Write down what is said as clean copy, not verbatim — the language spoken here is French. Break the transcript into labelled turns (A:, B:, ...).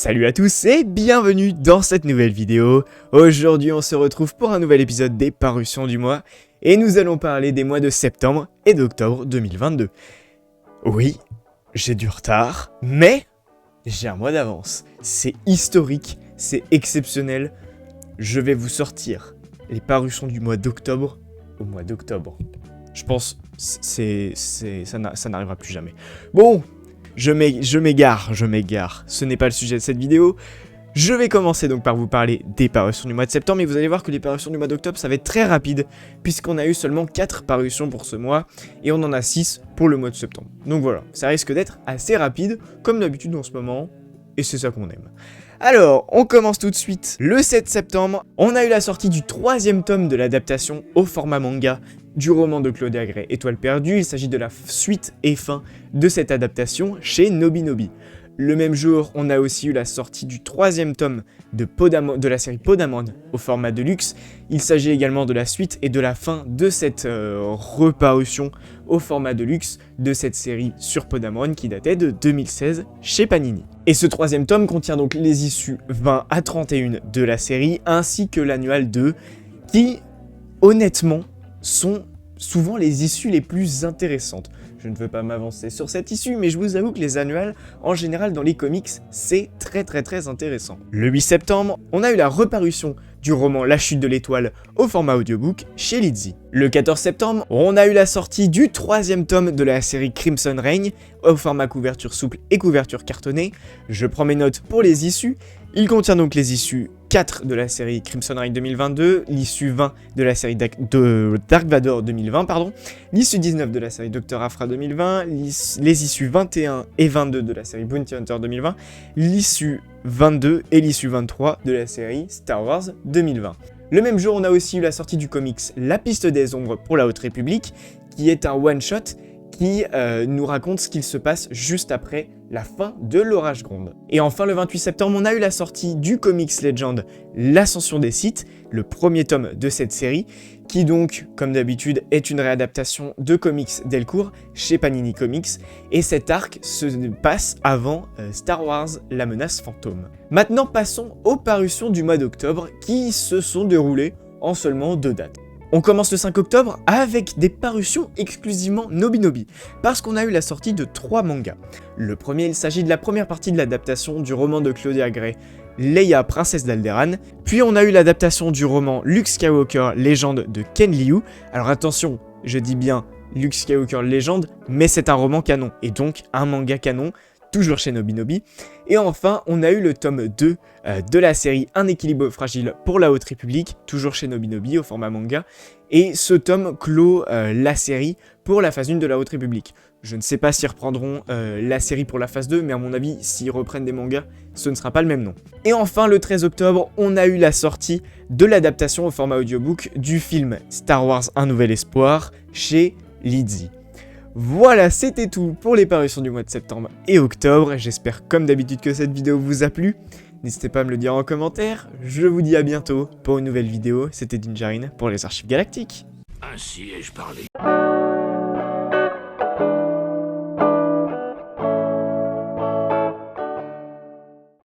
A: Salut à tous et bienvenue dans cette nouvelle vidéo. Aujourd'hui on se retrouve pour un nouvel épisode des parutions du mois et nous allons parler des mois de septembre et d'octobre 2022. Oui, j'ai du retard, mais j'ai un mois d'avance. C'est historique, c'est exceptionnel. Je vais vous sortir les parutions du mois d'octobre au mois d'octobre. Je pense ça n'arrivera plus jamais. Bon, je m'égare. Ce n'est pas le sujet de cette vidéo. Je vais commencer donc par vous parler des parutions du mois de septembre, mais vous allez voir que les parutions du mois d'octobre, ça va être très rapide, puisqu'on a eu seulement 4 parutions pour ce mois, et on en a 6 pour le mois de septembre. Donc voilà, ça risque d'être assez rapide, comme d'habitude en ce moment, et c'est ça qu'on aime. Alors, on commence tout de suite. Le 7 septembre, on a eu la sortie du 3e tome de l'adaptation au format manga du roman de Claudia Gray, Étoile perdue. Il s'agit de la suite et fin de cette adaptation chez Nobinobi. Le même jour, on a aussi eu la sortie du 3e tome de la série Podamon au format Deluxe. Il s'agit également de la suite et de la fin de cette reparution au format Deluxe de cette série sur Podamon qui datait de 2016 chez Panini. Et ce 3e tome contient donc les issues 20 à 31 de la série ainsi que l'annual 2 qui, honnêtement, sont souvent les issues les plus intéressantes. Je ne veux pas m'avancer sur cette issue, mais je vous avoue que les annuals, en général dans les comics, c'est très intéressant. Le 8 septembre, on a eu la reparution du roman La chute de l'étoile au format audiobook chez Lizzie. Le 14 septembre, on a eu la sortie du 3e tome de la série Crimson Reign au format couverture souple et couverture cartonnée. Je prends mes notes pour les issues. Il contient donc les issues 4 de la série Crimson Reign 2022, l'issue 20 de la série Dark Vador 2020, l'issue 19 de la série Dr. Aphra 2020, les issues 21 et 22 de la série Bounty Hunter 2020, l'issue 22 et l'issue 23 de la série Star Wars 2020. Le même jour, on a aussi eu la sortie du comics La Piste des Ombres pour la Haute République, qui est un one-shot qui nous raconte ce qu'il se passe juste après la fin de l'Orage Gronde. Et enfin, le 28 septembre, on a eu la sortie du Comics Legend L'Ascension des Sith, le premier tome de cette série, qui donc, comme d'habitude, est une réadaptation de comics Delcourt chez Panini Comics, et cet arc se passe avant Star Wars La Menace Fantôme. Maintenant, passons aux parutions du mois d'octobre, qui se sont déroulées en seulement 2 dates. On commence le 5 octobre avec des parutions exclusivement Nobinobi, parce qu'on a eu la sortie de 3 mangas. Le premier, il s'agit de la première partie de l'adaptation du roman de Claudia Gray, Leia, princesse d'Alderaan, puis on a eu l'adaptation du roman Luke Skywalker, légende de Ken Liu. Alors attention, je dis bien Luke Skywalker, légende, mais c'est un roman canon, et donc un manga canon, toujours chez Nobinobi. Et enfin, on a eu le tome 2 de la série Un équilibre fragile pour la Haute République, toujours chez Nobinobi au format manga. Et ce tome clôt la série pour la phase 1 de la Haute République. Je ne sais pas s'ils reprendront la série pour la phase 2, mais à mon avis, s'ils reprennent des mangas, ce ne sera pas le même nom. Et enfin, le 13 octobre, on a eu la sortie de l'adaptation au format audiobook du film Star Wars Un Nouvel Espoir chez Lizzie. Voilà, c'était tout pour les parutions du mois de septembre et octobre. J'espère comme d'habitude que cette vidéo vous a plu. N'hésitez pas à me le dire en commentaire. Je vous dis à bientôt pour une nouvelle vidéo. C'était Dinjarine pour les Archives Galactiques.
B: Ainsi ai-je parlé.